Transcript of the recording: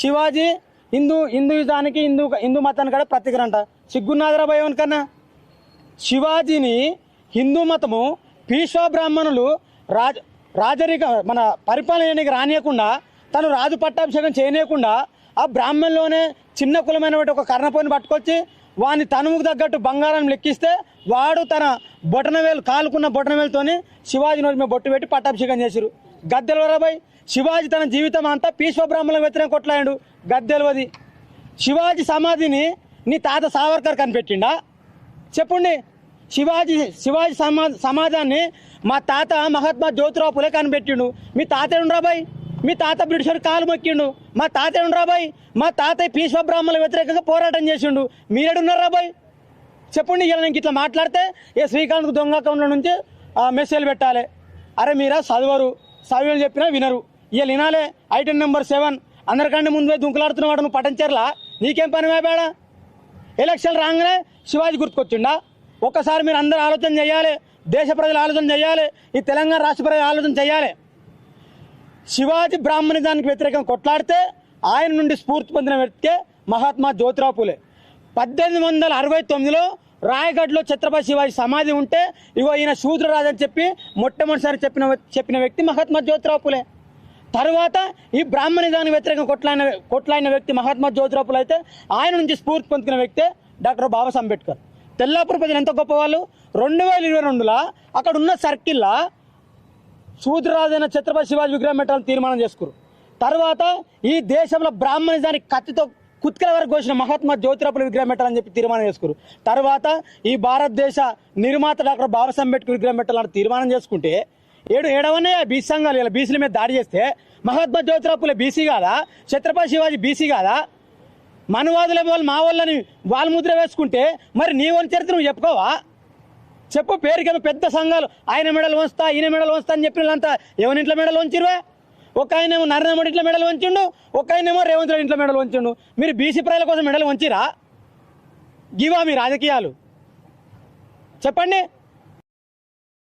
శివాజీ హిందూయిజానికి హిందూ మతానికి కూడా ప్రతీకరంట. సిగ్గున్నాదరా భయం కన్నా. శివాజీని హిందూ మతము పీష్వా బ్రాహ్మణులు రాజరిక మన పరిపాలనకి రానియకుండా, తను రాజు పట్టాభిషేకం చేయనీయకుండా ఆ బ్రాహ్మణులోనే చిన్న కులమైన ఒక కర్ణపోయిని పట్టుకొచ్చి వాని తనువుకు తగ్గట్టు బంగారం లెక్కిస్తే వాడు తన బొటనవేలు కాలుకున్న బొటనవేలుతోని శివాజీ నోటి మీద బొట్టు పెట్టి పట్టాభిషేకం చేశారు. గద్దెలవరాబాయ్ శివాజీ తన జీవితం అంతా పీష్వా బ్రాహ్మణుల వ్యతిరేకంగా కొట్లాడాడు. గద్దెలవది. శివాజీ సమాధిని నీ తాత సావర్కర్ కనిపెట్టిండా? చెప్పండి. శివాజీ సమాజాన్ని మా తాత మహాత్మా జ్యోతిరావు పులే కనిపెట్టిండు. మీ తాత ఏడురాబాయ్? మీ తాత బ్రిటిషర్ కాలు మొక్కిండు. మా తాత ఏడురాబాయ్? మా తాతయ్య పీష్వా బ్రాహ్మణుల వ్యతిరేకంగా పోరాటం చేసిండు. మీరేడున్నారాబాయ్? చెప్పండి. ఇలా నేను ఇట్లా మాట్లాడితే శ్రీకాంత్ దొంగ అకౌంట్ల నుంచి మెసేజ్ పెట్టాలి. అరే మీరా చదవరు, చదివని చెప్పినా వినరు. ఇలా వినాలే. ఐటెం నెంబర్ 7 అందరికంటే ముందే దుంకులాడుతున్నవాడు నువ్వు పటంచర్లా, నీకేం పని వేపాడా? ఎలక్షన్ రాగానే శివాజీ గుర్తుకొచ్చిండా? ఒక్కసారి మీరు అందరూ ఆలోచన చేయాలి. దేశ ప్రజలు ఆలోచన చేయాలి. ఈ తెలంగాణ రాష్ట్ర ప్రజలు ఆలోచన చేయాలి. శివాజీ బ్రాహ్మణిజానికి వ్యతిరేకంగా కొట్లాడితే ఆయన నుండి స్ఫూర్తి పొందిన వ్యక్తికే మహాత్మా జ్యోతిరావు పులే. 1869లో రాయగఢ్లో ఛత్రపతి శివాజీ సమాధి ఉంటే ఇగో ఈయన శూద్రరాజు అని చెప్పి మొట్టమొదటిసారి చెప్పిన వ్యక్తి మహాత్మా జ్యోతిరావు పులే. తర్వాత ఈ బ్రాహ్మణిజానికి వ్యతిరేకంగా కొట్లాడిన వ్యక్తి మహాత్మా జ్యోతిరావు పులే అయితే ఆయన నుంచి స్ఫూర్తి పొందుకున్న వ్యక్తి డాక్టర్ బాబాసాహెబ్ అంబేద్కర్. తెల్లాపూర్ ప్రజలు ఎంత గొప్పవాళ్ళు. 2022లో అక్కడ ఉన్న సర్కిల్లా శూద్రరాజైన ఛత్రపతి శివాజీ విగ్రహం పెట్టాలని తీర్మానం చేసుకురు. తర్వాత ఈ దేశంలో బ్రాహ్మణిజానికి కత్తితో కుత్కల వరకు కోసిన మహాత్మా జ్యోతిరావు పులే విగ్రహం పెట్టాలని చెప్పి తీర్మానం చేసుకురు. తర్వాత ఈ భారతదేశ నిర్మాత డాక్టర్ బాబాసాహెబ్ అంబేద్కర్ విగ్రహం పెట్టాలని తీర్మానం చేసుకుంటే ఏడవనే బీసీ సంఘాలు ఇలా బీసీల మీద దాడి చేస్తే మహాత్మా జ్యోతిరావు పులే బీసీ కాదా? ఛత్రపతి శివాజీ బీసీ కాదా? మనువాదుల వాళ్ళు మా వాళ్ళని వాళ్ళ ముద్ర వేసుకుంటే మరి నీ వాళ్ళ చరిత్ర నువ్వు చెప్పుకోవా? చెప్పు. పేరుకేమో పెద్ద సంఘాలు ఆయన మెడలు వంచుతా ఈయన మెడలు వంచుతా అని చెప్పిన వాళ్ళంతా ఎవరింట్లో మెడలు వంచిరువా? ఒక ఆయనేమో నరేంద్ర మోడీ ఇంట్లో మెడలు వంచిండు, ఒక ఆయనేమో రేవంత్ రెడ్డి ఇంట్లో మెడలు వంచిండు. మీరు బీసీ ప్రజల కోసం మెడలు వంచిరా? గివా మీ రాజకీయాలు? చెప్పండి.